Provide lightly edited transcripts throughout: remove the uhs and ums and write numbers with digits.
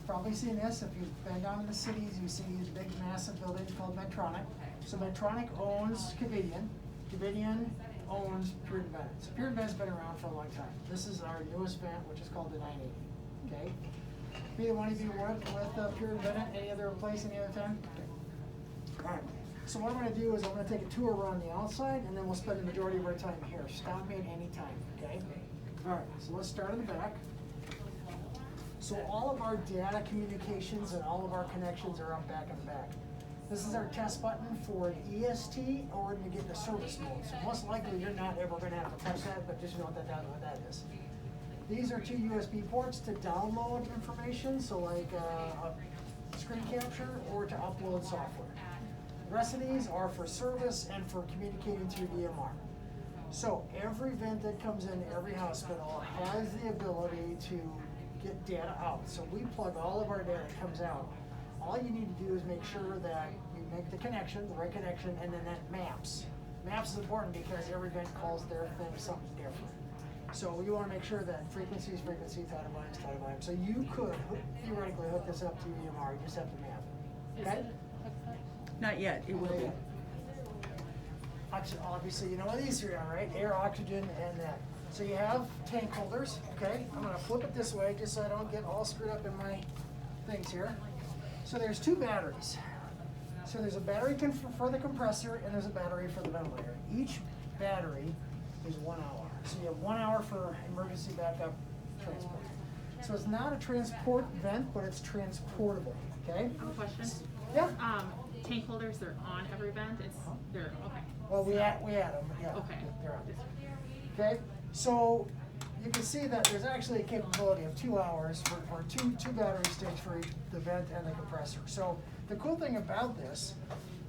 probably seen this, if you've been down in the cities, you see these big massive buildings called Medtronic. So Medtronic owns Covidien. Covidien owns Pure Vent. So Pure Vent's been around for a long time. This is our newest vent, which is called the 980, okay? Either one of you worked with Pure Vent any other place, any other time? Okay. All right. So what I'm going to do is I'm going to take a tour around the outside, and then we'll spend the majority of our time here. Stop me at any time, okay? All right, so let's start in the back. So all of our data communications and all of our connections are up back in the back. This is our test button for an EST or to get into service mode. So most likely you're not ever going to have to press that, but just know that what that is. These are two USB ports to download information, so like a screen capture or to upload software. The rest of these are for service and for communicating through DMR. So every vent that comes in every hospital has the ability to get data out. So we plug all of our data that comes out. All you need to do is make sure that you make the connection, the right connection, and then that maps. Maps is important because every vent calls their thing something different. So you want to make sure that frequency is frequency, theta volume. So you could theoretically hook this up to EMR, you just have to map it. Okay? Not yet, it will be. Obviously, you know what these three are, right? Air, oxygen, and that. So you have tank holders, okay? I'm going to flip it this way just so I don't get all screwed up in my things here. So there's two batteries. So there's a battery for the compressor and there's a battery for the ventilator. Each battery is 1 hour. So you have 1 hour for emergency backup transport. So it's not a transport vent, but it's transportable, okay? I have a question. Yeah. Tank holders, they're on every vent? They're, okay. Well, we add them, yeah. Okay. They're on. Okay, so you can see that there's actually a capability of 2 hours for two battery stakes for the vent and the compressor. So the cool thing about this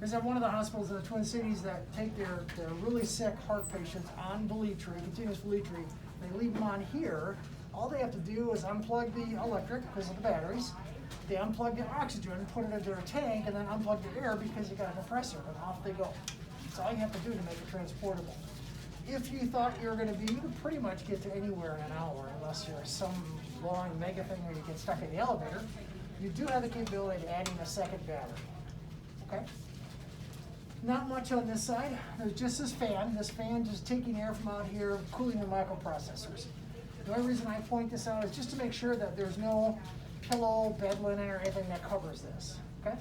is that one of the hospitals in the Twin Cities that take their really sick heart patients on Velitri, continuous Velitri, they leave them on here. All they have to do is unplug the electric because of the batteries. They unplug the oxygen, put it into their tank, and then unplug the air because you got a compressor, and off they go. That's all you have to do to make it transportable. If you thought you were going to be, you could pretty much get to anywhere in an hour, unless you're some long mega thing where you get stuck in the elevator. You do have the capability of adding a second battery. Okay? Not much on this side. There's just this fan. This fan just taking air from out here, cooling the microprocessors. The only reason I point this out is just to make sure that there's no pillow, bed linen, or anything that covers this. Okay?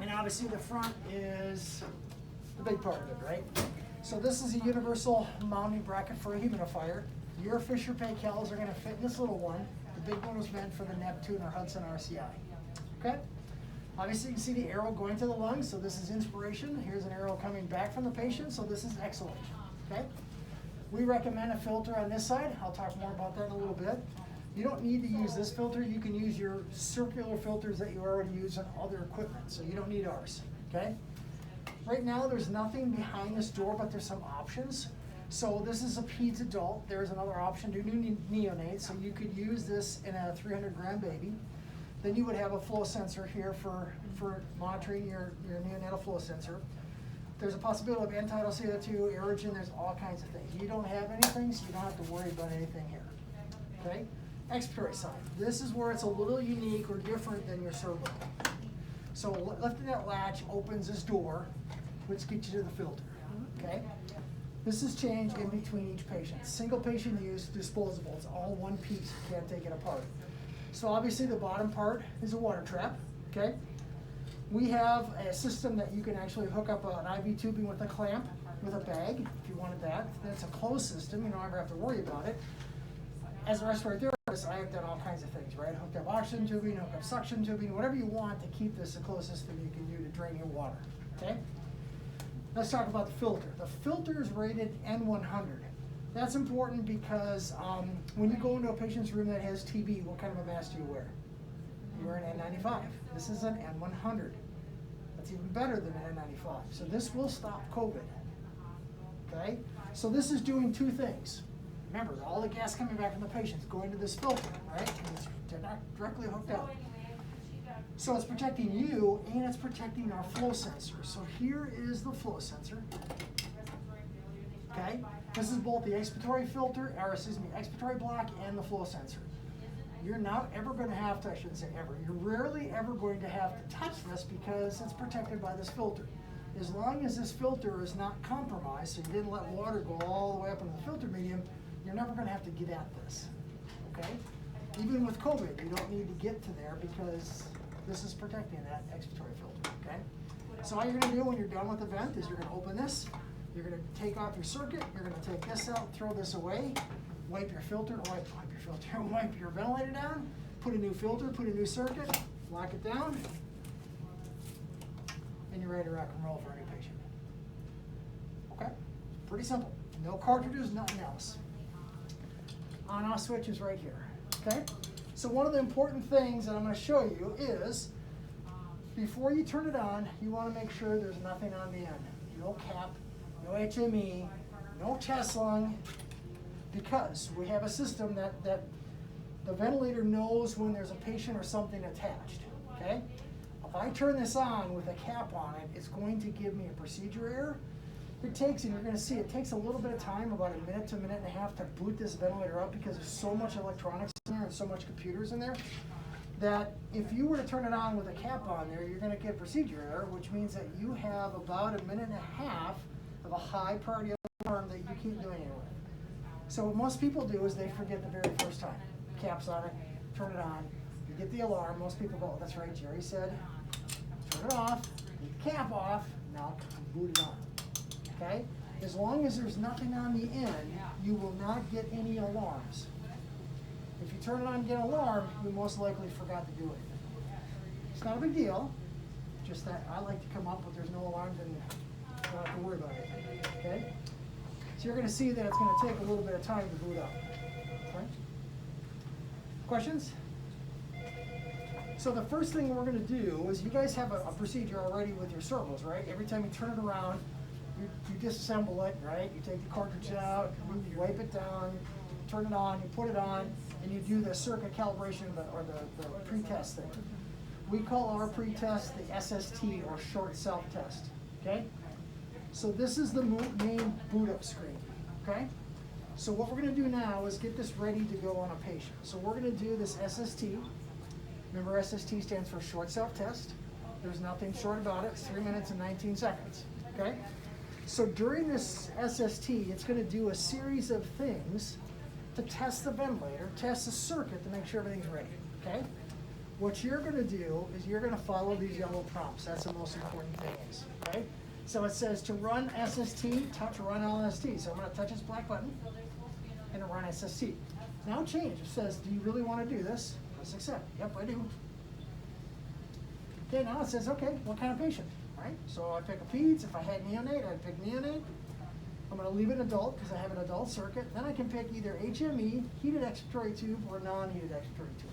And obviously the front is the big part of it, right? So this is a universal mounting bracket for a humidifier. Your Fisher Pay Kells are going to fit in this little one. The big one was meant for the Neptune or Hudson RCI. Okay? Obviously you can see the arrow going to the lungs, so this is inspiration. Here's an arrow coming back from the patient, so this is exhalation. Okay? We recommend a filter on this side. I'll talk more about that in a little bit. You don't need to use this filter. You can use your circular filters that you already use on other equipment, so you don't need ours. Okay? Right now, there's nothing behind this door, but there's some options. So this is a peds adult. There's another option to do neonates. So you could use this in a 300-gram baby. Then you would have a flow sensor here for monitoring your neonatal flow sensor. There's a possibility of end-tidal CO2, aerogen. There's all kinds of things. You don't have anything, so you don't have to worry about anything here. Okay? Expiratory side. This is where it's a little unique or different than your servo. So lifting that latch opens this door, which gets you to the filter, okay? This is changed in between each patient. Single patient use, disposable. It's all one piece, you can't take it apart. So obviously the bottom part is a water trap, okay? We have a system that you can actually hook up an IV tubing with a clamp, with a bag, if you wanted that. That's a closed system, you don't ever have to worry about it. As a respiratory therapist, I have done all kinds of things, right? Hooked up oxygen tubing, hooked up suction tubing, whatever you want to keep this the closest system you can do to drain your water, okay? Let's talk about the filter. The filter is rated N100. That's important because when you go into a patient's room that has TB, what kind of a mask do you wear? You wear an N95. This is an N100. That's even better than an N95. So this will stop COVID, okay? So this is doing two things. Remember, all the gas coming back from the patient is going to this filter, right? And it's not directly hooked up. So it's protecting you and it's protecting our flow sensor. So here is the flow sensor. Okay? This is both the expiratory filter, or excuse me, expiratory block and the flow sensor. you're not ever going to have to, I shouldn't say ever, you're rarely ever going to have to touch this because it's protected by this filter. As long as this filter is not compromised, so you didn't let water go all the way up into the filter medium, you're never going to have to get at this, okay? Even with COVID, you don't need to get to there because this is protecting that expiratory filter, okay? So all you're going to do when you're done with the vent is you're going to open this, you're going to take off your circuit, you're going to take this out, throw this away, wipe your filter, wipe your ventilator down, put a new filter, put a new circuit, lock it down, and you're ready to rock and roll for a new patient. Okay? Pretty simple. No cartridges, nothing else. On-off switch is right here. Okay? So one of the important things that I'm going to show you is before you turn it on, you want to make sure there's nothing on the end. No cap, no HME, no chest lung, because we have a system that the ventilator knows when there's a patient or something attached. Okay? If I turn this on with a cap on it, it's going to give me a procedure error. It takes, and you're going to see, it takes a little bit of time, about a minute to a minute and a half, to boot this ventilator up because there's so much electronics in there and so much computers in there that if you were to turn it on with a cap on there, you're going to get procedure error, which means that you have about a minute and a half of a high priority alarm that you can't do anything with. So what most people do is they forget the very first time. Cap's on it, turn it on, you get the alarm. Most people go, oh, that's right, Jerry said, turn it off, get the cap off, now boot it on. Okay? As long as there's nothing on the end, you will not get any alarms. If you turn it on and get an alarm, you most likely forgot to do it. It's not a big deal, just that I like to come up with there's no alarms and you don't have to worry about it. Okay? So you're going to see that it's going to take a little bit of time to boot up. Okay? Questions? So the first thing we're going to do is you guys have a procedure already with your servos, right? Every time you turn it around, you disassemble it, right? You take the cartridge out, you wipe it down, you turn it on, you put it on, and you do the circuit calibration or the pre-test thing. We call our pre-test the SST, or short self-test, okay? So this is the main boot up screen, okay? So what we're gonna do now is get this ready to go on a patient. So we're gonna do this SST. Remember, SST stands for short self-test. There's nothing short about it. It's 3 minutes and 19 seconds, okay? So during this SST, it's gonna do a series of things to test the ventilator, test the circuit to make sure everything's ready, okay? What you're gonna do is you're gonna follow these yellow prompts. That's the most important thing is, okay? So it says to run SST, touch run LST. So I'm gonna touch this black button and run SST. Now change, it says, do you really wanna do this? Press accept, yep, I do. Okay, now it says, okay, what kind of patient, right? So I pick a peds, if I had neonate, I'd pick neonate. I'm gonna leave it adult because I have an adult circuit. Then I can pick either HME, heated expiratory tube, or non-heated expiratory tube.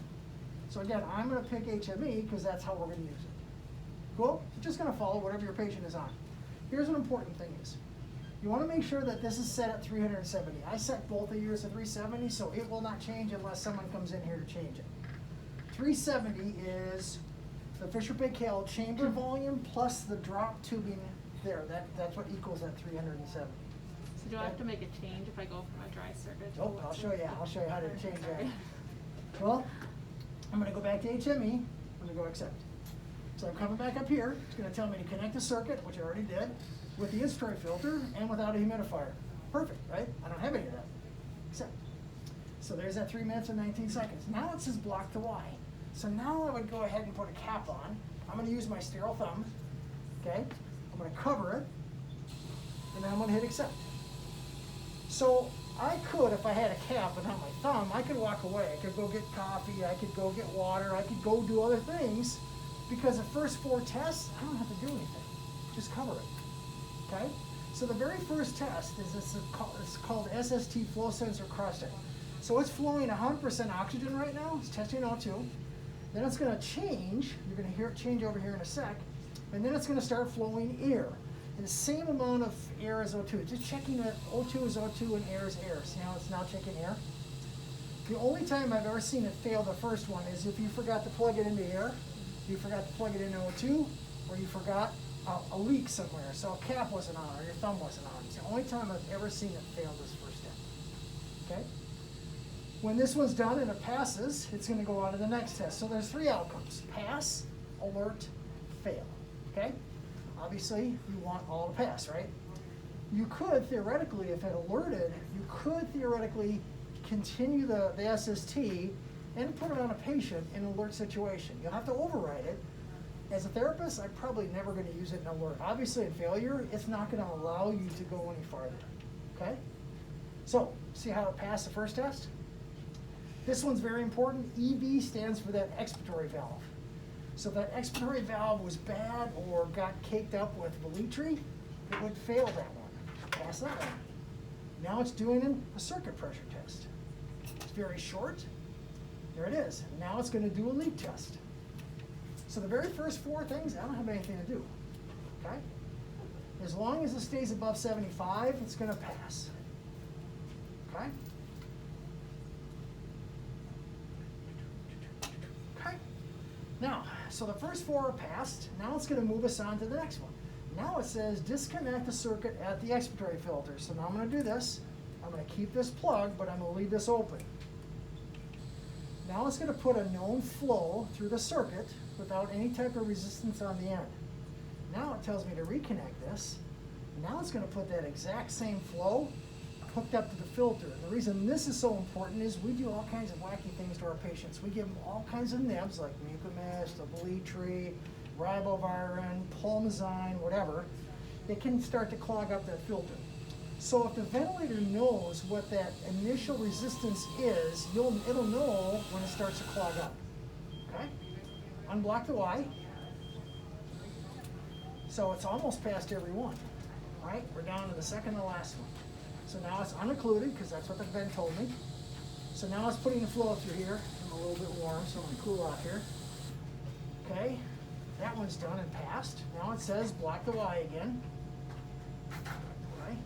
So again, I'm gonna pick HME because that's how we're gonna use it. Cool? You're just gonna follow whatever your patient is on. Here's an important thing is, you wanna make sure that this is set at 370. I set both of yours at 370, so it will not change unless someone comes in here to change it. 370 is the Fisher-Paykel chamber volume plus the drop tubing there. That's what equals that 370. So do I have to make a change if I go from a dry circuit? Nope, I'll show you how to change that. Well, I'm gonna go back to HME, I'm gonna go accept. So I'm coming back up here, it's gonna tell me to connect the circuit, which I already did, with the instrument filter and without a humidifier. Perfect, right? I don't have any of that. Accept. So there's that 3 minutes and 19 seconds. Now it says block the Y. So now I would go ahead and put a cap on. I'm gonna use my sterile thumb, okay? I'm gonna cover it, and then I'm gonna hit accept. So I could, if I had a cap but not my thumb, I could walk away. I could go get coffee, I could go get water, I could go do other things, because the first 4 tests, I don't have to do anything. Just cover it, okay? So the very first test is it's called SST flow sensor cross-check. So it's flowing 100% oxygen right now, it's testing O2. Then it's gonna change, you're gonna hear it change over here in a sec, and then it's gonna start flowing air. And the same amount of air as O2. Just checking that O2 is O2 and air is air. See how it's now checking air? The only time I've ever seen it fail the first one is if you forgot to plug it into air, you forgot to plug it into O2, or you forgot a leak somewhere. So a cap wasn't on, or your thumb wasn't on. It's the only time I've ever seen it fail this first step. Okay? When this one's done and it passes, it's gonna go on to the next test. So there's 3 outcomes: pass, alert, fail, okay? Obviously, you want all to pass, right? You could theoretically, if it alerted, you could theoretically continue the SST and put it on a patient in an alert situation. You'll have to override it. As a therapist, I'm probably never gonna use it in alert. Obviously, in failure, it's not gonna allow you to go any farther, okay? So, see how it passed the first test? This one's very important. EV stands for that expiratory valve. So if that expiratory valve was bad or got caked up with Velitri, it would fail that one. Pass that one. Now it's doing a circuit pressure test. It's very short. There it is. Now it's going to do a leak test. So the very first 4 things, I don't have anything to do. Okay? As long as it stays above 75, it's going to pass. Okay? Okay. Now, so the first 4 are passed. Now it's going to move us on to the next one. Now it says disconnect the circuit at the expiratory filter. So now I'm going to do this. I'm going to keep this plugged, but I'm going to leave this open. Now it's going to put a known flow through the circuit without any type of resistance on the end. Now it tells me to reconnect this. Now it's going to put that exact same flow hooked up to the filter. And the reason this is so important is we do all kinds of wacky things to our patients. We give them all kinds of nibs like Mucomist, Velitri, ribavirin, Pulmazine, whatever. It can start to clog up that filter. So if the ventilator knows what that initial resistance is, it'll know when it starts to clog up. Okay? Unblock the Y. So it's almost past every one. Right? We're down to the second to last one. So now it's unoccluded because that's what the vent told me. So now it's putting the flow through here. I'm a little bit warm, so I'm going to cool off here. Okay? That one's done and passed. Now it says block the Y again. Okay.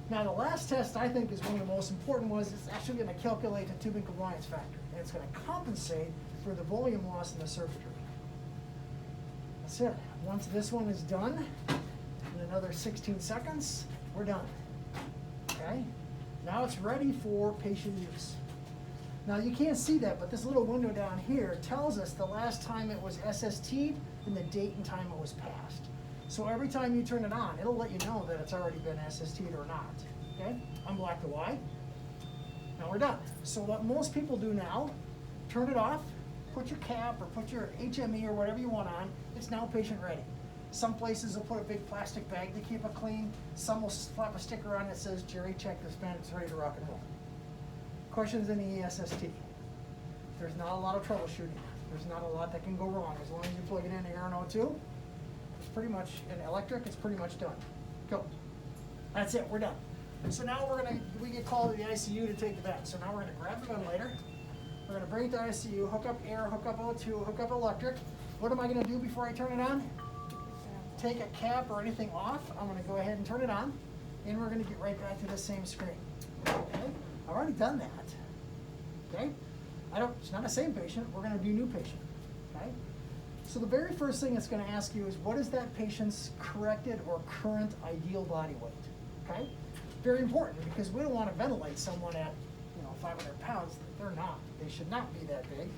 Now the last test I think is one of the most important ones. It's actually going to calculate the tubing compliance factor. And it's going to compensate for the volume loss in the circuitry. That's it. Once this one is done, in another 16 seconds, we're done. Okay? Now it's ready for patient use. Now you can't see that, but this little window down here tells us the last time it was SST'd and the date and time it was passed. So every time you turn it on, it'll let you know that it's already been SST'd or not. Okay? Unblock the Y. Now we're done. So what most people do now, turn it off, put your cap or put your HME or whatever you want on. It's now patient ready. Some places will put a big plastic bag to keep it clean. Some will slap a sticker on it that says, Jerry, check this vent, it's ready to rock and roll. Questions in the ESST. There's not a lot of troubleshooting. There's not a lot that can go wrong. As long as you plug it in here on O2, it's pretty much, in electric, it's pretty much done. Go. That's it, we're done. So now we get called to the ICU to take the vent. So now we're gonna grab the ventilator. We're gonna bring it to ICU, hook up air, hook up O2, hook up electric. What am I gonna do before I turn it on? Take a cap or anything off. I'm gonna go ahead and turn it on. And we're gonna get right back to the same screen. Okay? I've already done that. Okay? It's not the same patient. We're going to do new patient. Okay? So the very first thing it's going to ask you is what is that patient's corrected or current ideal body weight? Okay? Very important because we don't want to ventilate someone at 500 pounds. They're not. They should not be that big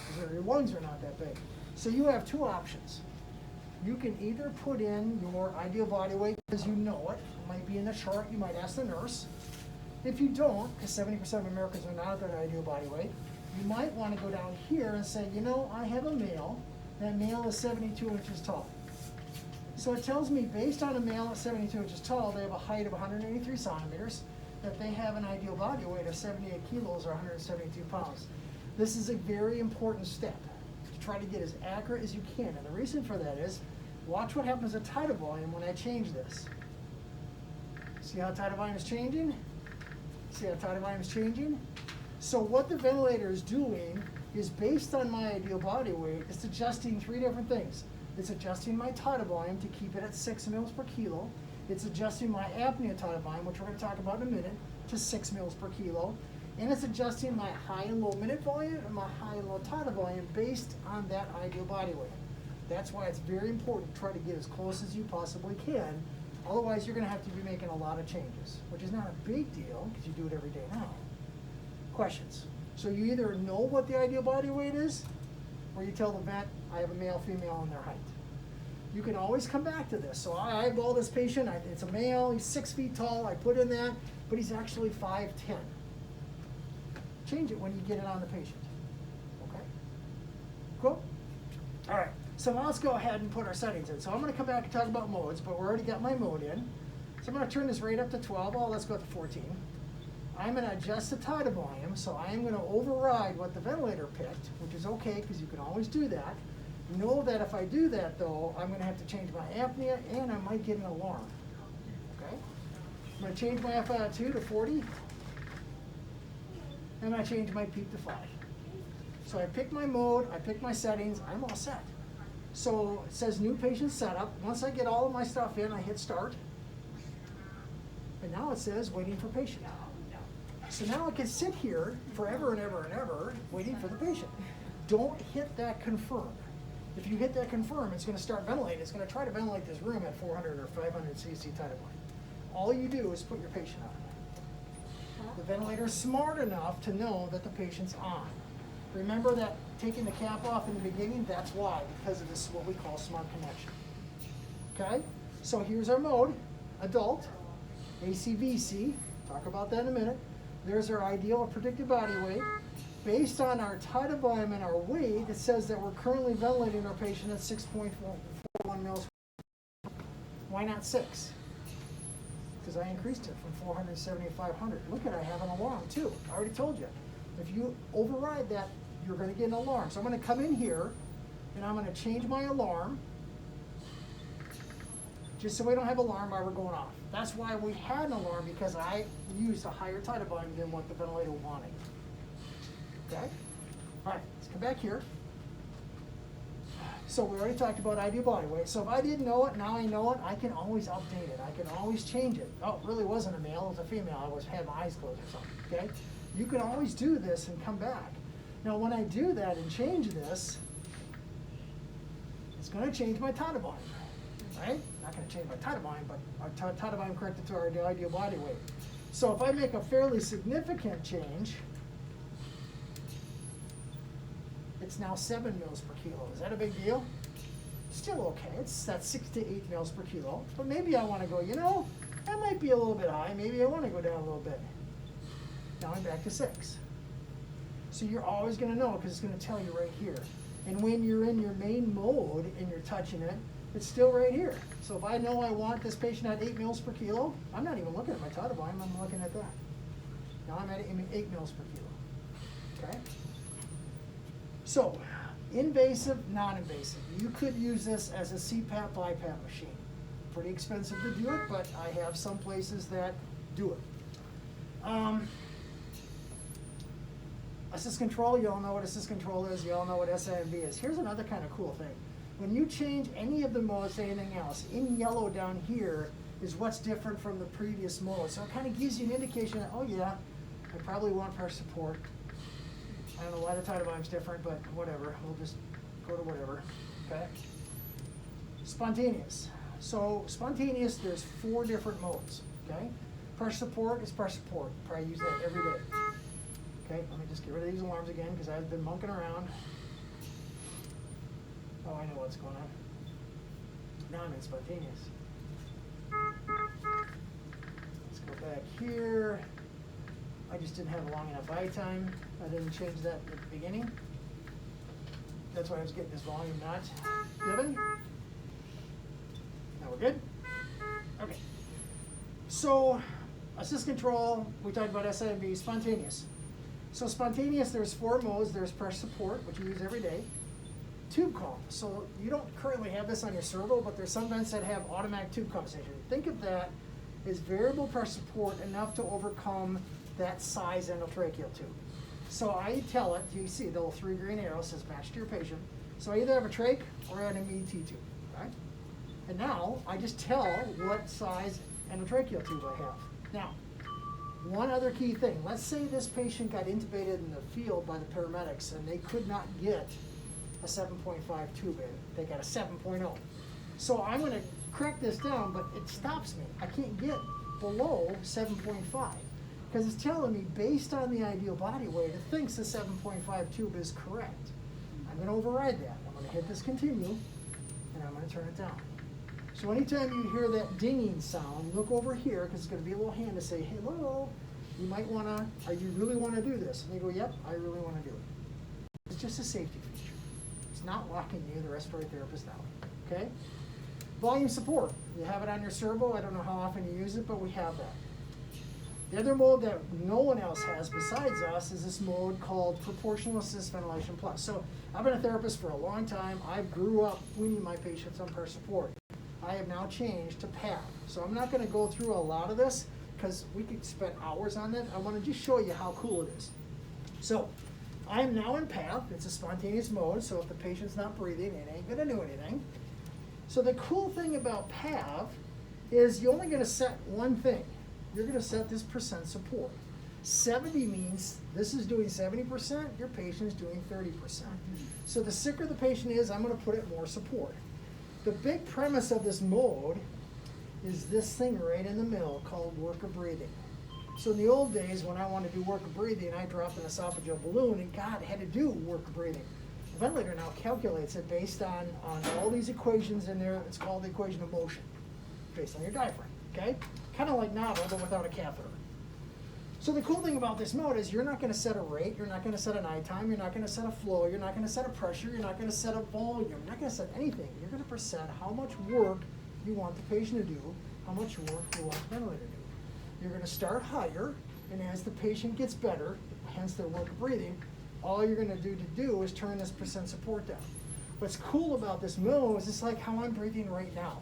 because your lungs are not that big. So you have 2 options. You can either put in your ideal body weight because you know it. It might be in the chart. You might ask the nurse. If you don't, because 70% of Americans are not at their ideal body weight, you might want to go down here and say, I have a male. That male is 72 inches tall. So it tells me based on a male at 72 inches tall, they have a height of 183 centimeters, that they have an ideal body weight of 78 kilos or 172 pounds. This is a very important step to try to get as accurate as you can. And the reason for that is, watch what happens at tidal volume when I change this. See how tidal volume is changing? See how tidal volume is changing? So what the ventilator is doing is based on my ideal body weight, it's adjusting 3 different things. It's adjusting my tidal volume to keep it at 6 mils per kilo. It's adjusting my apnea tidal volume, which we're going to talk about in a minute, to 6 mils per kilo. And it's adjusting my high and low minute volume and my high and low tidal volume based on that ideal body weight. That's why it's very important to try to get as close as you possibly can. Otherwise, you're going to have to be making a lot of changes, which is not a big deal because you do it every day now. questions. So you either know what the ideal body weight is, or you tell the vet, I have a male, female, and their height. You can always come back to this. So I eyeball this patient, it's a male, he's 6 feet tall, I put in that, but he's actually 5'10". Change it when you get it on the patient. Okay? Cool? All right, so now let's go ahead and put our settings in. So I'm gonna come back and talk about modes, but we already got my mode in. So I'm gonna turn this rate up to 12, oh, let's go up to 14. I'm gonna adjust the tidal volume, so I am gonna override what the ventilator picked, which is okay, because you can always do that. Know that if I do that though, I'm gonna have to change my apnea and I might get an alarm, okay? I'm gonna change my FiO2 to 40. I'm gonna change my peak to 5. So I pick my mode, I pick my settings, I'm all set. So it says new patient setup. Once I get all of my stuff in, I hit start. And now it says waiting for patient. So now I can sit here forever and ever and ever waiting for the patient. Don't hit that confirm. If you hit that confirm, it's gonna start ventilating. It's gonna try to ventilate this room at 400 or 500 cc tidal volume. All you do is put your patient on. The ventilator is smart enough to know that the patient's on. Remember that taking the cap off in the beginning, that's why, because of this, what we call smart connection. Okay, so here's our mode, adult, ACVC, talk about that in a minute. There's our ideal or predicted body weight. Based on our tidal volume and our weight, it says that we're currently ventilating our patient at 6.41 mils. Why not 6? Because I increased it from 400 to 7,500. Look at, I have an alarm too. I already told you. If you override that, you're going to get an alarm. So I'm going to come in here and I'm going to change my alarm just so we don't have alarm while we're going off. That's why we had an alarm, because I used a higher tidal volume than what the ventilator wanted. Okay? All right, let's come back here. So we already talked about ideal body weight. So if I didn't know it, now I know it, I can always update it. I can always change it. Oh, it really wasn't a male, it was a female. I had my eyes closed or something, okay? You can always do this and come back. Now when I do that and change this, it's gonna change my tidal volume, right? Not gonna change my tidal volume, but our tidal volume corrected to our ideal body weight. So if I make a fairly significant change, it's now 7 mils per kilo. Is that a big deal? Still okay. It's that's 6 to 8 mils per kilo. But maybe I want to go, you know, that might be a little bit high. Maybe I want to go down a little bit. Now I'm back to 6. So you're always going to know, because it's going to tell you right here. And when you're in your main mode and you're touching it, it's still right here. So if I know I want this patient at 8 mils per kilo, I'm not even looking at my tidal volume, I'm looking at that. Now I'm at 8 mils per kilo. Okay? So, invasive, non-invasive. You could use this as a CPAP, BiPAP machine. Pretty expensive to do it, but I have some places that do it. Assist control, you all know what assist control is, you all know what SIMB is. Here's another kind of cool thing. When you change any of the modes to anything else, in yellow down here is what's different from the previous mode. So it kind of gives you an indication that, oh yeah, I probably want pressure support. I don't know why the tidal volume's different, but whatever. We'll just go to whatever, okay? Spontaneous. So spontaneous, there's 4 different modes, okay? Pressure support is pressure support. Probably use that every day. Okay, let me just get rid of these alarms again, because I've been monkeying around. Oh, I know what's going on. Now I'm in spontaneous. Let's go back here. I just didn't have a long enough eye time. I didn't change that at the beginning. That's why I was getting this volume not given. Now we're good? Okay. So, assist control, we talked about SIMB, spontaneous. So spontaneous, there's 4 modes. There's pressure support, which you use every day. Tube calm. So you don't currently have this on your servo, but there's some vents that have automatic tube compensation. Think of that as variable pressure support enough to overcome that size endotracheal tube. So I tell it, you see the little 3 green arrows says match to your patient. So I either have a trach or I have an MET tube, right? And now I just tell what size endotracheal tube I have. Now, one other key thing. Let's say this patient got intubated in the field by the paramedics and they could not get a 7.5 tube in. They got a 7.0. So I'm going to correct this down, but it stops me. I can't get below 7.5. Because it's telling me, based on the ideal body weight, it thinks the 7.5 tube is correct. I'm going to override that. I'm going to hit this continue, and I'm going to turn it down. So anytime you hear that dinging sound, look over here, because it's going to be a little hand to say, hello, you might want to, you really want to do this? And they go, yep, I really want to do it. It's just a safety feature. It's not locking you, the respiratory therapist, out. Okay? Volume support. You have it on your servo. I don't know how often you use it, but we have that. The other mode that no one else has besides us is this mode called Proportional Assist Ventilation Plus. So I've been a therapist for a long time. I grew up weaning my patients on pressure support. I have now changed to PAV. So I'm not going to go through a lot of this because we could spend hours on that. I want to just show you how cool it is. So I am now in PAV. It's a spontaneous mode, so if the patient's not breathing, it ain't going to do anything. So the cool thing about PAV is you're only going to set one thing. You're going to set this percent support. 70 means this is doing 70%, your patient is doing 30%. So the sicker the patient is, I'm going to put it more support. The big premise of this mode is this thing right in the middle called work of breathing. So in the old days, when I wanted to do work of breathing, I dropped an esophageal balloon, and God had to do work of breathing. The ventilator now calculates it based on all these equations in there. It's called the equation of motion, based on your diaphragm, okay? Kind of like NAVA, but without a catheter. So the cool thing about this mode is you're not going to set a rate, you're not going to set an eye time, you're not going to set a flow, you're not going to set a pressure, you're not going to set a volume, you're not going to set anything. You're going to percent how much work you want the patient to do, how much work you want the ventilator to do. You're going to start higher, and as the patient gets better, hence their work of breathing, all you're going to do is turn this percent support down. What's cool about this mode is it's like how I'm breathing right now.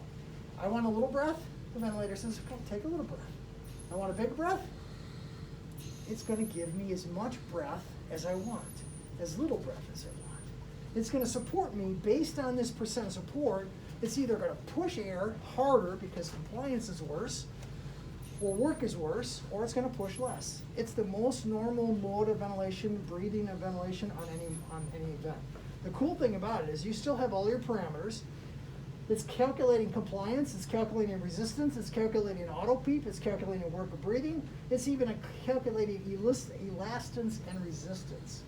I want a little breath, the ventilator says, okay, take a little breath. I want a big breath, it's going to give me as much breath as I want, as little breath as I want. It's going to support me based on this percent support. It's either going to push air harder because compliance is worse, or work is worse, or it's going to push less. It's the most normal mode of ventilation, breathing and ventilation on any event. The cool thing about it is you still have all your parameters. It's calculating compliance, it's calculating resistance, it's calculating auto PEEP, it's calculating work of breathing, it's even calculating elastance and resistance.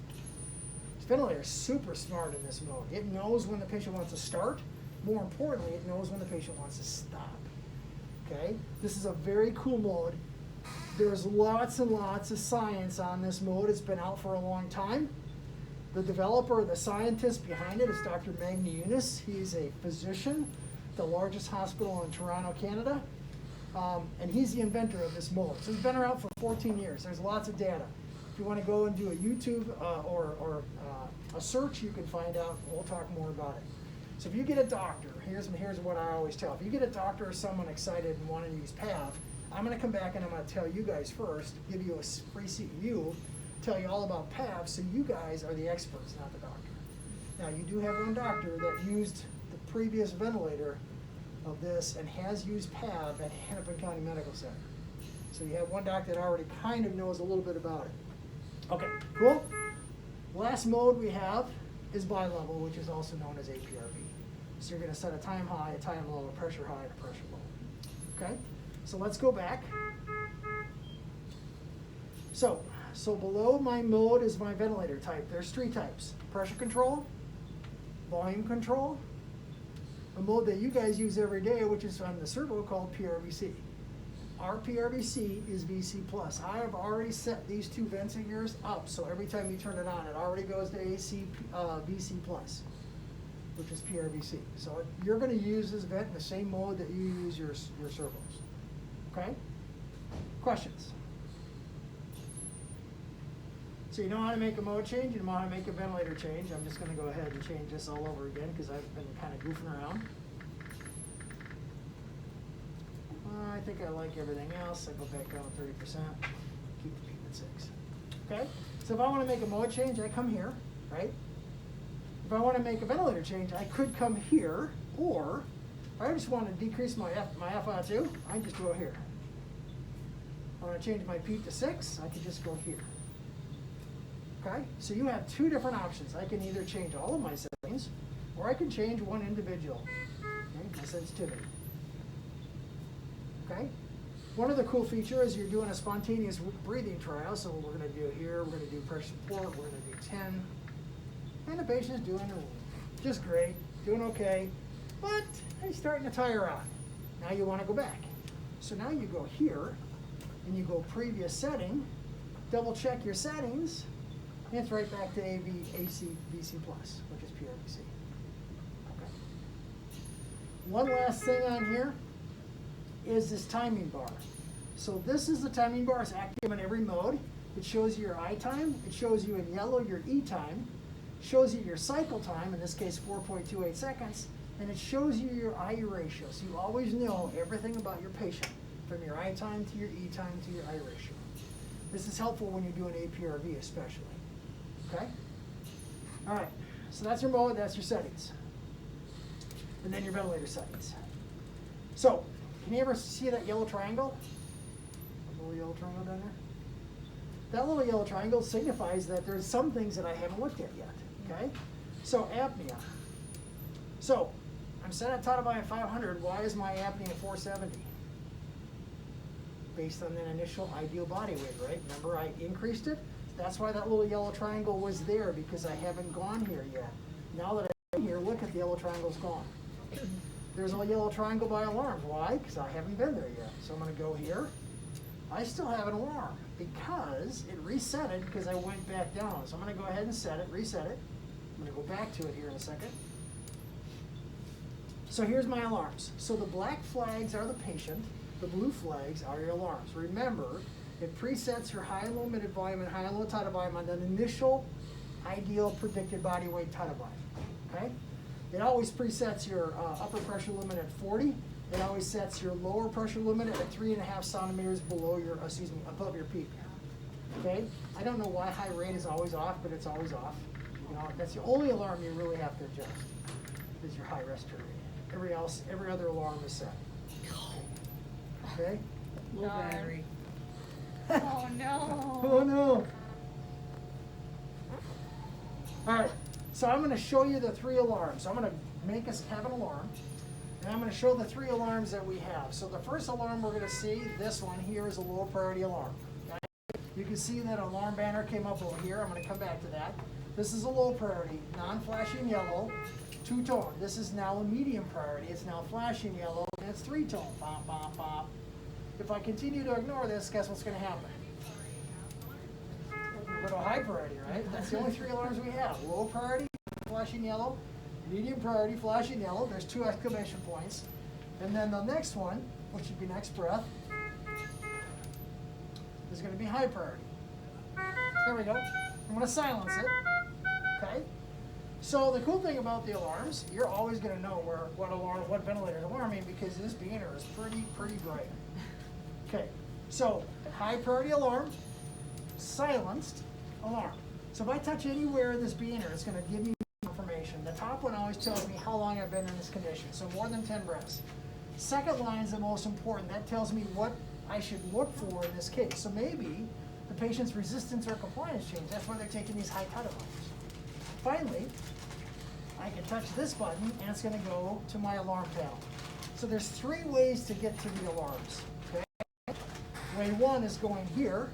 This ventilator is super smart in this mode. It knows when the patient wants to start. More importantly, it knows when the patient wants to stop. Okay? This is a very cool mode. There's lots and lots of science on this mode. It's been out for a long time. The developer, the scientist behind it is Dr. Magni Yunus. He's a physician, the largest hospital in Toronto, Canada. And he's the inventor of this mode. So it's been around for 14 years. There's lots of data. If you want to go and do a YouTube or a search, you can find out. We'll talk more about it. So if you get a doctor, here's what I always tell. If you get a doctor or someone excited and want to use PAV, I'm going to come back and I'm going to tell you guys first, give you a free CEU, tell you all about PAV, so you guys are the experts, not the doctor. Now, you do have one doctor that used the previous ventilator of this and has used PAV at Hennepin County Medical Center. So you have one doctor that already kind of knows a little bit about it. Okay, cool. Last mode we have is bi-level, which is also known as APRV. So you're going to set a time high, a time low, a pressure high, and a pressure low. Okay? So let's go back. So below my mode is my ventilator type. There's three types: pressure control, volume control, a mode that you guys use every day, which is on the servo called PRVC. Our PRVC is VC+. I have already set these two vents of yours up, so every time you turn it on, it already goes to AC VC+, which is PRVC. So you're going to use this vent in the same mode that you use your servos. Okay? Questions? So you know how to make a mode change, you know how to make a ventilator change. I'm just going to go ahead and change this all over again because I've been kind of goofing around. I think I like everything else. I go back down to 30%, keep the PEEP at 6. Okay? So if I want to make a mode change, I come here, right? If I want to make a ventilator change, I could come here, or if I just want to decrease my FO2, I can just go here. If I want to change my PEEP to 6, I can just go here. Okay? So you have two different options. I can either change all of my settings, or I can change one individual. Okay? My sensitivity. Okay? One other cool feature is you're doing a spontaneous breathing trial. So what we're going to do here, we're going to do pressure support, we're going to do 10. And the patient's doing just great, doing okay, but he's starting to tire out. Now you want to go back. So now you go here, and you go previous setting, double check your settings, and it's right back to AC, VC+, which is PRVC. Okay. One last thing on here is this timing bar. So this is the timing bar. It's active in every mode. It shows you your I time. It shows you in yellow your E time. Shows you your cycle time, in this case 4.28 seconds, and it shows you your I ratio. So you always know everything about your patient, from your I time to your E time to your I ratio. This is helpful when you're doing APRV especially. Okay? All right, so that's your mode, that's your settings. And then your ventilator settings. So, can you ever see that yellow triangle? A little yellow triangle down there? That little yellow triangle signifies that there's some things that I haven't looked at yet. Okay? So apnea. So I'm set at Tata at 500. Why is my apnea 470? Based on that initial ideal body weight, right? Remember I increased it? That's why that little yellow triangle was there, because I haven't gone here yet. Now that I'm here, look at the yellow triangle's gone. There's a yellow triangle by alarms. Why? Because I haven't been there yet. So I'm going to go here. I still have an alarm because it reset it because I went back down. So I'm going to go ahead and set it, reset it. I'm going to go back to it here in a second. So here's my alarms. So the black flags are the patient. The blue flags are your alarms. Remember, it presets your high and low minute volume and high and low tidal volume on that initial ideal predicted body weight tidal volume. Okay? It always presets your upper pressure limit at 40. It always sets your lower pressure limit at 3.5 centimeters below your, above your peak. Okay? I don't know why high rate is always off, but it's always off. You know, that's the only alarm you really have to adjust, is your high respiratory rate. Every other alarm is set. Okay? Low battery. Oh no. Oh no. All right, so I'm going to show you the 3 alarms. I'm going to make us have an alarm, and I'm going to show the 3 alarms that we have. So the first alarm we're going to see, this one here, is a low priority alarm. Okay? You can see that alarm banner came up over here. I'm going to come back to that. This is a low priority, non-flashing yellow, 2-tone. This is now a medium priority. It's now flashing yellow, and it's 3-tone. Bop, bop, bop. If I continue to ignore this, guess what's going to happen? Go to high priority, right? That's the only 3 alarms we have. Low priority, flashing yellow. Medium priority, flashing yellow. There's 2 exclamation points. And then the next one, which would be next breath, is going to be high priority. There we go. I'm going to silence it. Okay? So the cool thing about the alarms, you're always going to know what ventilator is alarming, because this banner is pretty bright. Okay, so high priority alarm, silenced alarm. So if I touch anywhere in this banner, it's going to give me information. The top one always tells me how long I've been in this condition, so more than 10 breaths. Second line is the most important. That tells me what I should look for in this case. So maybe the patient's resistance or compliance changed. That's why they're taking these high tidal volumes. Finally, I can touch this button, and it's going to go to my alarm panel. So there's 3 ways to get to the alarms. Way 1 is going here,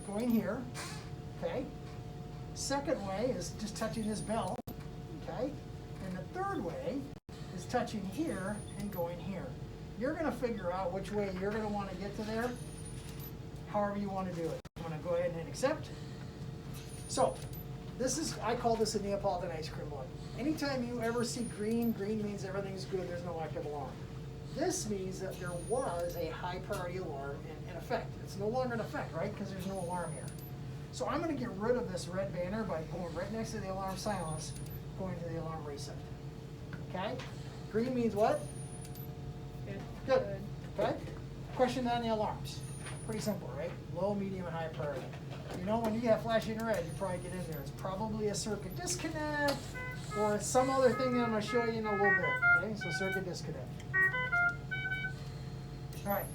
okay? Second way is just touching this bell, okay? And the third way is touching here and going here. You're gonna figure out which way you're gonna wanna get to there, however you wanna do it. I'm gonna go ahead and hit accept. So, I call this a Neapolitan ice cream one. Anytime you ever see green means everything's good, there's no active alarm. This means that there was a high priority alarm in effect. It's no longer in effect, right? Because there's no alarm here. So I'm going to get rid of this red banner by going right next to the alarm silence, going to the alarm reset. Okay? Green means what? Good. Okay? Question on the alarms. Pretty simple, right? Low, medium, and high priority. You know, when you have flashing red, you probably get in there. It's probably a circuit disconnect, or it's some other thing that I'm going to show you in a little bit. Okay? So circuit disconnect. All right.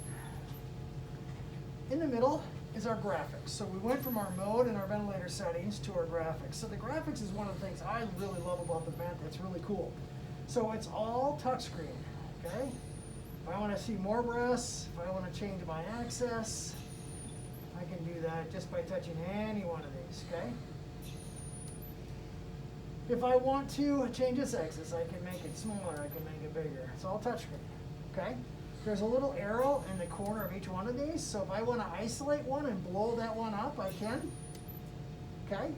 In the middle is our graphics. So we went from our mode and our ventilator settings to our graphics. So the graphics is one of the things I really love about the vent. It's really cool. So it's all touchscreen, okay? If I want to see more breaths, if I want to change my access, I can do that just by touching any one of these, okay? If I want to change its axis, I can make it smaller, I can make it bigger. It's all touchscreen, okay? There's a little arrow in the corner of each one of these, so if I want to isolate one and blow that one up, I can, okay?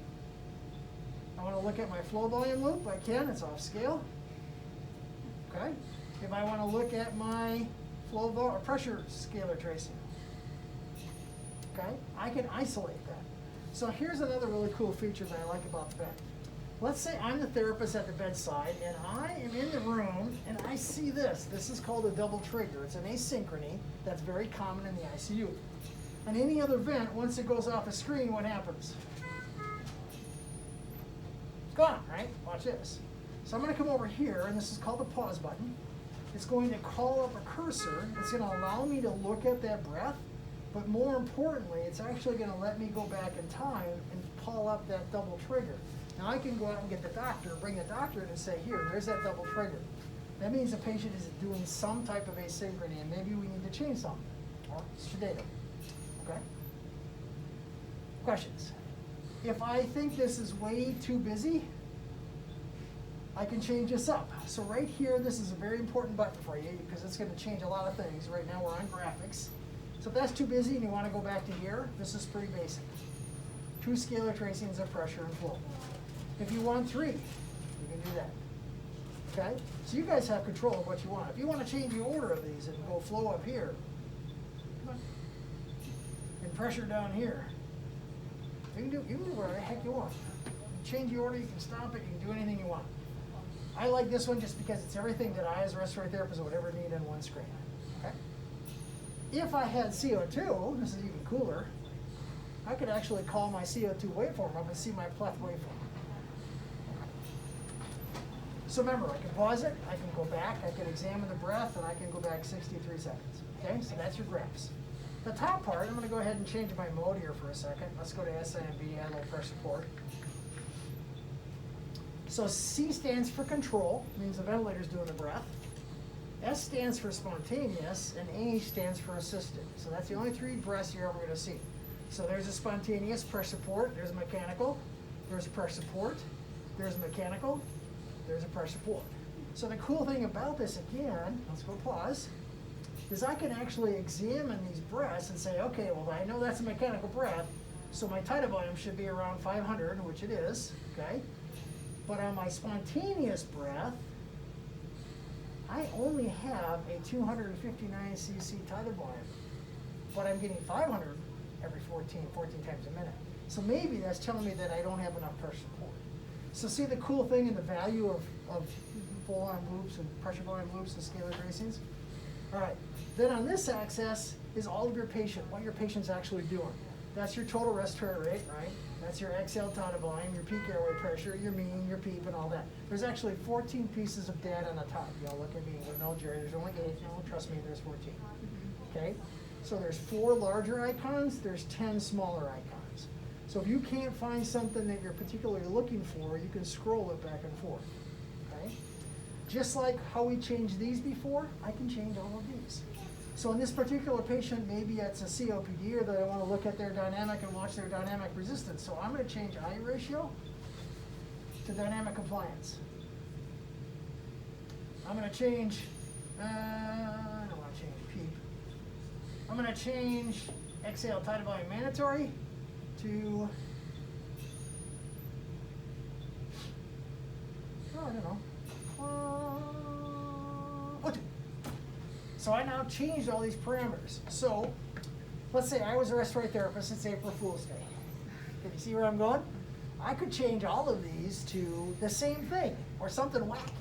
I want to look at my flow volume loop, I can, it's off scale, okay? If I want to look at my pressure scalar tracing, okay, I can isolate that. So here's another really cool feature that I like about the bed. Let's say I'm the therapist at the bedside and I am in the room and I see this. This is called a double trigger. It's an asynchrony that's very common in the ICU. On any other vent, once it goes off the screen, what happens? It's gone, right? Watch this. So I'm going to come over here, and this is called the pause button. It's going to call up a cursor. It's going to allow me to look at that breath, but more importantly, it's actually going to let me go back in time and pull up that double trigger. Now I can go out and get the doctor, bring the doctor in and say, here, there's that double trigger. That means the patient is doing some type of asynchrony, and maybe we need to change something, or sedate them, okay? Questions? If I think this is way too busy, I can change this up. So right here, this is a very important button for you because it's going to change a lot of things. Right now we're on graphics. So if that's too busy and you want to go back to here, this is pretty basic. 2 scalar tracings of pressure and flow. If you want 3, you can do that. Okay? So you guys have control of what you want. If you want to change the order of these and go flow up here, come on, and pressure down here, you can do whatever the heck you want. You can change the order, you can stop it, you can do anything you want. I like this one just because it's everything that I as a respiratory therapist would ever need on one screen. Okay? If I had CO2, this is even cooler, I could actually call my CO2 waveform up and see my pleth waveform. So remember, I can pause it, I can go back, I can examine the breath, and I can go back 63 seconds. Okay, so that's your graphs. The top part, I'm going to go ahead and change my mode here for a second. Let's go to SIMB, add a little pressure support. So C stands for control, means the ventilator's doing the breath. S stands for spontaneous, and A stands for assisted. So that's the only 3 breaths you're ever going to see. So there's a spontaneous pressure support, there's a mechanical, there's a pressure support, there's a mechanical, there's a pressure support. So the cool thing about this, again, let's go pause, is I can actually examine these breaths and say, okay, well, I know that's a mechanical breath, so my tidal volume should be around 500, which it is, okay? But on my spontaneous breath, I only have a 259 cc tidal volume, but I'm getting 500 every 14 times a minute. So maybe that's telling me that I don't have enough pressure support. So see the cool thing in the value of flow volume loops and pressure volume loops and scalar tracings? All right, then on this axis is all of your what your patient's actually doing. That's your total respiratory rate, right? That's your exhale tidal volume, your peak airway pressure, your mean, your PEEP, and all that. There's actually 14 pieces of data on the top. Y'all look at me and go, no, Jerry, there's only 8. No, trust me, there's 14. Okay? So there's 4 larger icons, there's 10 smaller icons. So if you can't find something that you're particularly looking for, you can scroll it back and forth. Okay? Just like how we changed these before, I can change all of these. So in this particular patient, maybe it's a COPD, or that I want to look at their dynamic and watch their dynamic resistance. So I'm going to change I ratio to dynamic compliance. I'm going to change, I don't want to change PEEP. I'm going to change exhale tidal volume mandatory to, oh, I don't know. What? So I now changed all these parameters. So let's say I was a respiratory therapist, it's April Fool's Day. Can you see where I'm going? I could change all of these to the same thing or something wacky,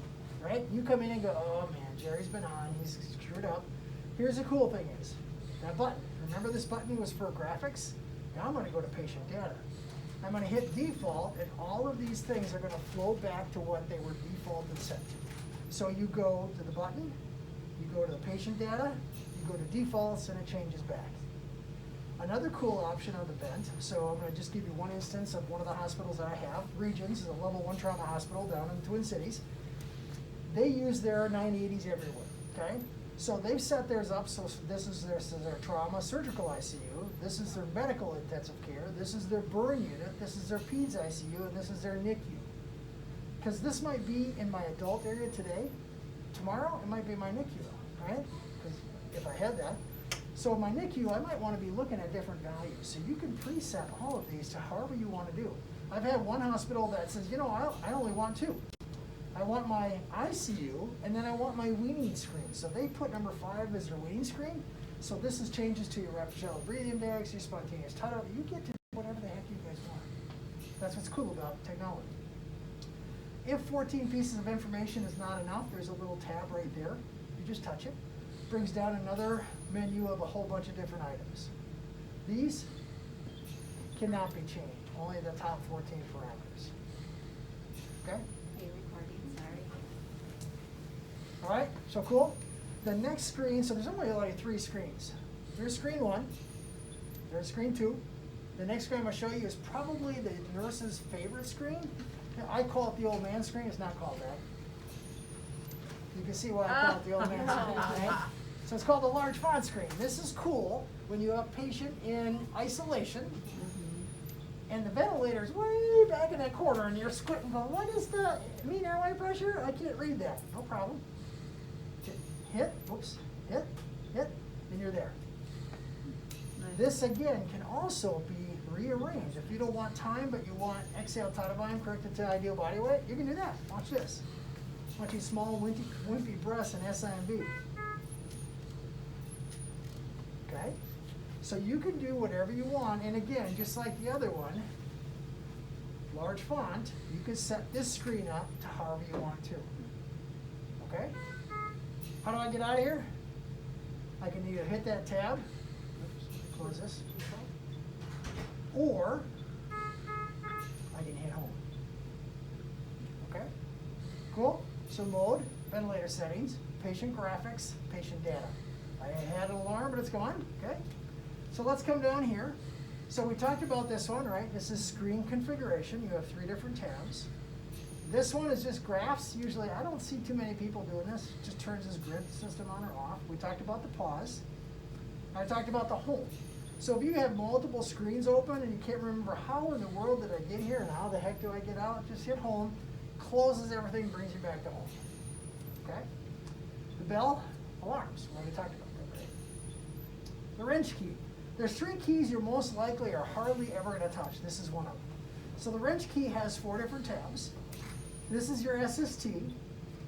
right? You come in and go, oh man, Jerry's been on, he's screwed up. Here's the cool thing is, that button, remember this button was for graphics? Now I'm going to go to patient data. I'm going to hit default, and all of these things are going to flow back to what they were defaulted set to. So you go to the button, you go to the patient data, you go to defaults, and it changes back. Another cool option of the vent, so I'm going to just give you one instance of one of the hospitals that I have. Regions is a level 1 trauma hospital down in the Twin Cities. They use their 980s everywhere, okay? So they've set theirs up, so this is their trauma surgical ICU, this is their medical intensive care, this is their burn unit, this is their peds ICU, and this is their NICU. Because this might be in my adult area today, tomorrow it might be my NICU, right? Because if I had that. So my NICU, I might want to be looking at different values. So you can preset all of these to however you want to do. I've had one hospital that says, you know, I only want 2. I want my ICU, and then I want my weaning screen. So they put number 5 as their weaning screen. So this is changes to your rapid shallow breathing index, your spontaneous tidal. You get to do whatever the heck you guys want. That's what's cool about technology. If 14 pieces of information is not enough, there's a little tab right there. You just touch it. Brings down another menu of a whole bunch of different items. These cannot be changed, only the top 14 parameters. Okay? Hey, recording, sorry. All right, so cool. The next screen, so there's only like 3 screens. There's screen 1, there's screen 2. The next screen I'm gonna show you is probably the nurse's favorite screen. I call it the old man screen, it's not called that. You can see why I call it the old man screen, right? So it's called the large font screen. This is cool when you have a patient in isolation and the ventilator's way back in that corner and you're squinting going, what is the mean airway pressure? I can't read that. No problem. Hit, whoops, hit, and you're there. Nice. This again can also be rearranged. If you don't want time but you want exhale tidal volume corrected to ideal body weight, you can do that. Watch this. Watch these small wimpy breaths in SIMB. Okay? So you can do whatever you want, and again, just like the other one, large font, you can set this screen up to however you want to. Okay? How do I get out of here? I can either hit that tab, oops, close this, or I can hit home. Okay? Cool? So mode, ventilator settings, patient graphics, patient data. I had an alarm, but it's gone, okay? So let's come down here. So we talked about this one, right? This is screen configuration. You have 3 different tabs. This one is just graphs. Usually, I don't see too many people doing this. It just turns this grid system on or off. We talked about the pause. I talked about the home. So if you have multiple screens open and you can't remember how in the world did I get here and how the heck do I get out, just hit home, closes everything, brings you back to home. Okay? The bell, alarms. We already talked about that, right? The wrench key. There's 3 keys you're most likely or hardly ever going to touch. This is one of them. So the wrench key has 4 different tabs. This is your SST.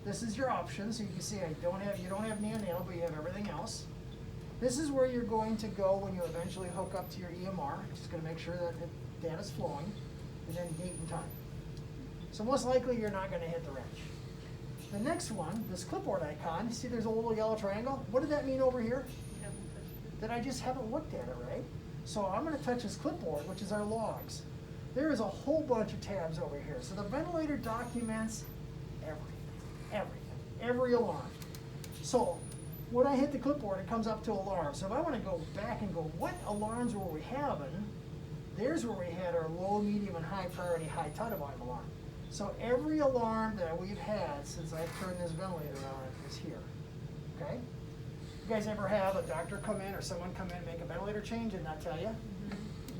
This is your options. So you can see you don't have neonatal, but you have everything else. This is where you're going to go when you eventually hook up to your EMR. Just going to make sure that the data's flowing, and then date and time. So most likely you're not going to hit the wrench. The next one, this clipboard icon, you see there's a little yellow triangle? What did that mean over here? That I just haven't looked at it, right? So I'm going to touch this clipboard, which is our logs. There is a whole bunch of tabs over here. So the ventilator documents every alarm. So when I hit the clipboard, it comes up to alarm. So if I want to go back and go, what alarms were we having? There's where we had our low, medium, and high priority, high tidal volume alarm. So every alarm that we've had since I've turned this ventilator on is here, okay? You guys ever have a doctor come in or someone come in and make a ventilator change and not tell you?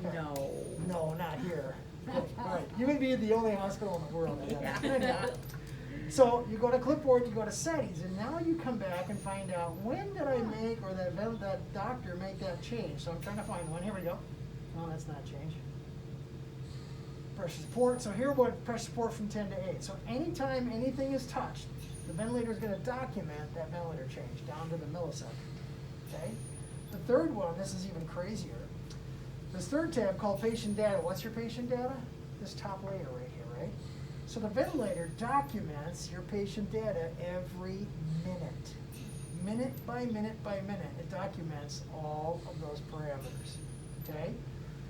Okay. No. No, not here. Good. All right. You would be the only hospital in the world that has that. Yeah. So you go to clipboard, you go to settings, and now you come back and find out when did I make or that doctor make that change. So I'm trying to find one. Here we go. Oh, that's not change. Pressure support. So here what pressure support from 10 to 8. So anytime anything is touched, the ventilator is going to document that ventilator change down to the millisecond. Okay? The third one, this is even crazier. This third tab called patient data. What's your patient data? This top layer right here, right? So the ventilator documents your patient data every minute. Minute by minute by minute. It documents all of those parameters. Okay?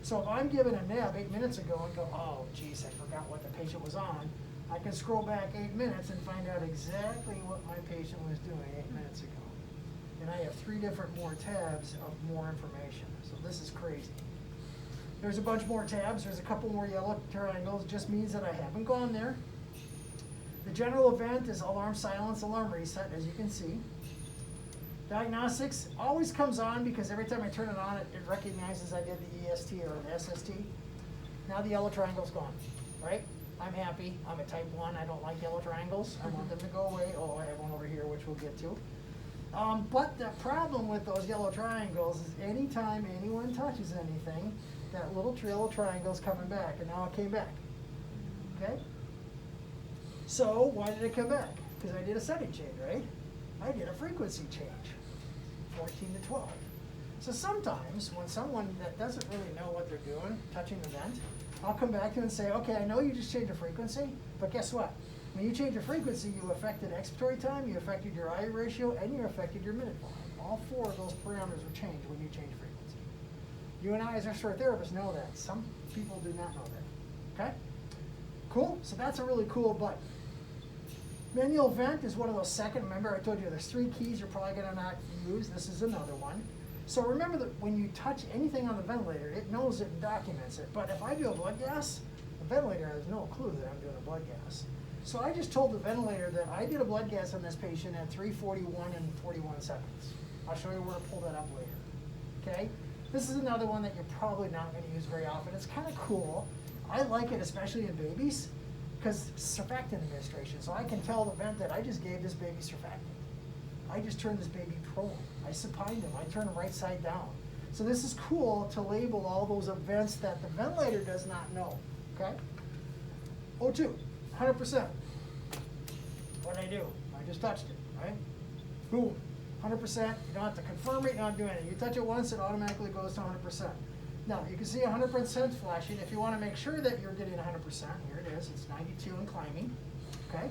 So if I'm given a neb 8 minutes ago and go, oh, geez, I forgot what the patient was on, I can scroll back 8 minutes and find out exactly what my patient was doing 8 minutes ago. And I have 3 different more tabs of more information. So this is crazy. There's a bunch more tabs. There's a couple more yellow triangles. It just means that I haven't gone there. The general event is alarm silence, alarm reset, as you can see. Diagnostics always comes on because every time I turn it on, it recognizes I did the EST or the SST. Now the yellow triangle's gone, right? I'm happy. I'm a type 1. I don't like yellow triangles. I want them to go away. Oh, I have one over here, which we'll get to. But the problem with those yellow triangles is anytime anyone touches anything, that little yellow triangle's coming back, and now it came back. Okay? So why did it come back? Because I did a setting change, right? I did a frequency change, 14 to 12. So sometimes when someone that doesn't really know what they're doing, touching the vent, I'll come back to them and say, okay, I know you just changed the frequency, but guess what? When you change the frequency, you affected expiratory time, you affected your I ratio, and you affected your minute volume. All 4 of those parameters are changed when you change frequency. You and I, as respiratory therapists, know that. Some people do not know that. Okay? Cool? So that's a really cool button. Manual vent is one of those second. Remember, I told you there's 3 keys you're probably going to not use. This is another one. So remember that when you touch anything on the ventilator, it knows it and documents it. But if I do a blood gas, the ventilator has no clue that I'm doing a blood gas. So I just told the ventilator that I did a blood gas on this patient at 3:41 and 41 seconds. I'll show you where to pull that up later. Okay? This is another one that you're probably not going to use very often. It's kind of cool. I like it, especially in babies, because surfactant administration. So I can tell the vent that I just gave this baby surfactant. I just turned this baby prone. I supined him. I turned him right side down. So this is cool to label all those events that the ventilator does not know. Okay? O2, 100%. What'd I do? I just touched it, right? Boom, 100%. You don't have to confirm it, you don't have to do anything. You touch it once, it automatically goes to 100%. Now, you can see 100% flashing. If you want to make sure that you're getting 100%, here it is. It's 92 and climbing, okay?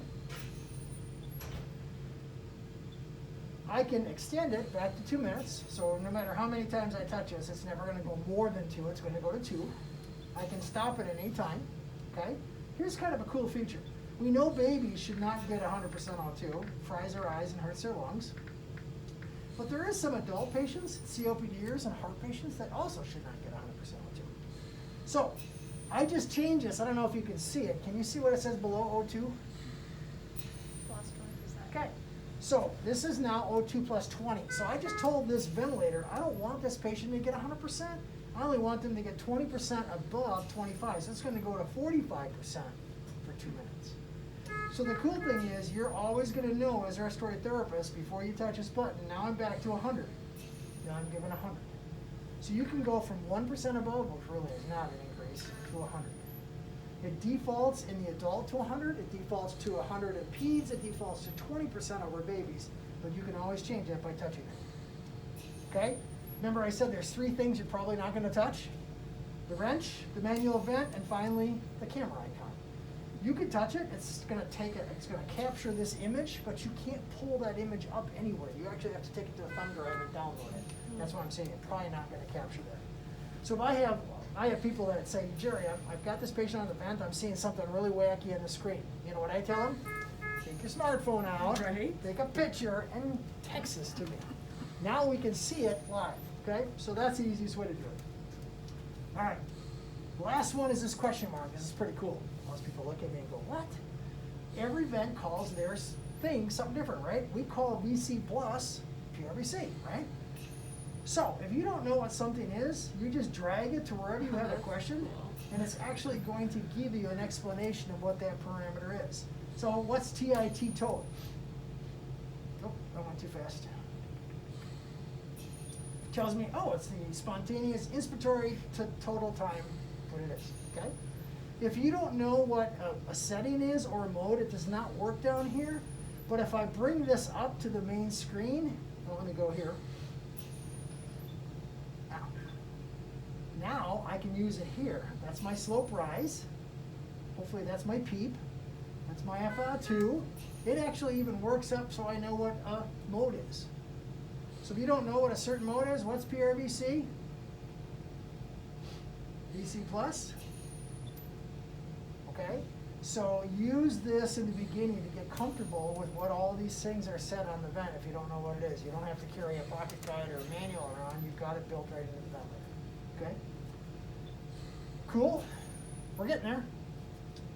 I can extend it back to 2 minutes. So no matter how many times I touch this, it's never going to go more than 2. It's going to go to 2. I can stop it at any time, okay? Here's kind of a cool feature. We know babies should not get 100% O2. Fries their eyes and hurts their lungs. But there is some adult patients, COPDers and heart patients, that also should not get 100% O2. So I just changed this. I don't know if you can see it. Can you see what it says below O2? Plus 20%. Okay. So this is now O2 plus 20. So I just told this ventilator, I don't want this patient to get 100%. I only want them to get 20% above 25. So it's going to go to 45% for 2 minutes. So the cool thing is you're always going to know as a respiratory therapist before you touch this button, now I'm back to 100. Now I'm giving 100. So you can go from 1% above, which really is not an increase, to 100. It defaults in the adult to 100. It defaults to 100 in peds. It defaults to 20% over babies. But you can always change that by touching it. Okay? Remember I said there's 3 things you're probably not going to touch. The wrench, the manual vent, and finally the camera icon. You can touch it. It's going to take it. It's going to capture this image, but you can't pull that image up anywhere. You actually have to take it to a thumb drive and download it. That's what I'm saying. You're probably not going to capture that. So if I have people that say, Jerry, I've got this patient on the vent. I'm seeing something really wacky on the screen. You know what I tell them? Take your smartphone out, Right. take a picture, and text this to me. Now we can see it live. Okay? So that's the easiest way to do it. All right. Last one is this question mark. This is pretty cool. Most people look at me and go, what? Every vent calls their thing something different, right? We call VC plus PRVC, right? So if you don't know what something is, you just drag it to wherever you have a question, and it's actually going to give you an explanation of what that parameter is. So what's TIT total? Oh, I went too fast. It tells me, oh, it's the spontaneous inspiratory to total time, what it is, okay? If you don't know what a setting is or a mode, it does not work down here. But if I bring this up to the main screen, well, let me go here. Now I can use it here. That's my slope rise. Hopefully that's my PEEP. That's my FA2. It actually even works up so I know what a mode is. So if you don't know what a certain mode is, what's PRVC? VC plus. Okay? So use this in the beginning to get comfortable with what all these things are set on the vent if you don't know what it is. You don't have to carry a pocket guide or a manual around. You've got it built right into the ventilator. Okay? Cool. We're getting there.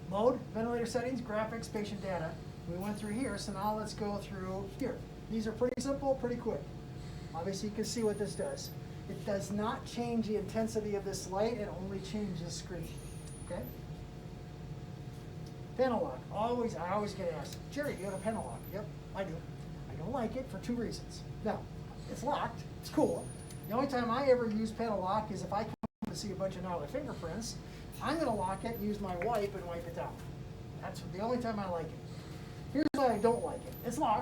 Mode, ventilator settings, graphics, patient data. We went through here, so now let's go through here. These are pretty simple, pretty quick. Obviously, you can see what this does. It does not change the intensity of this light, it only changes the screen, okay? Panel lock, I always get asked, Jerry, do you have a panel lock? Yep, I do. I don't like it for 2 reasons. Now, it's locked, it's cool. The only time I ever use panel lock is if I come to see a bunch of gnarly fingerprints, I'm gonna lock it and use my wipe and wipe it down. That's the only time I like it. Here's why I don't like it. It's locked.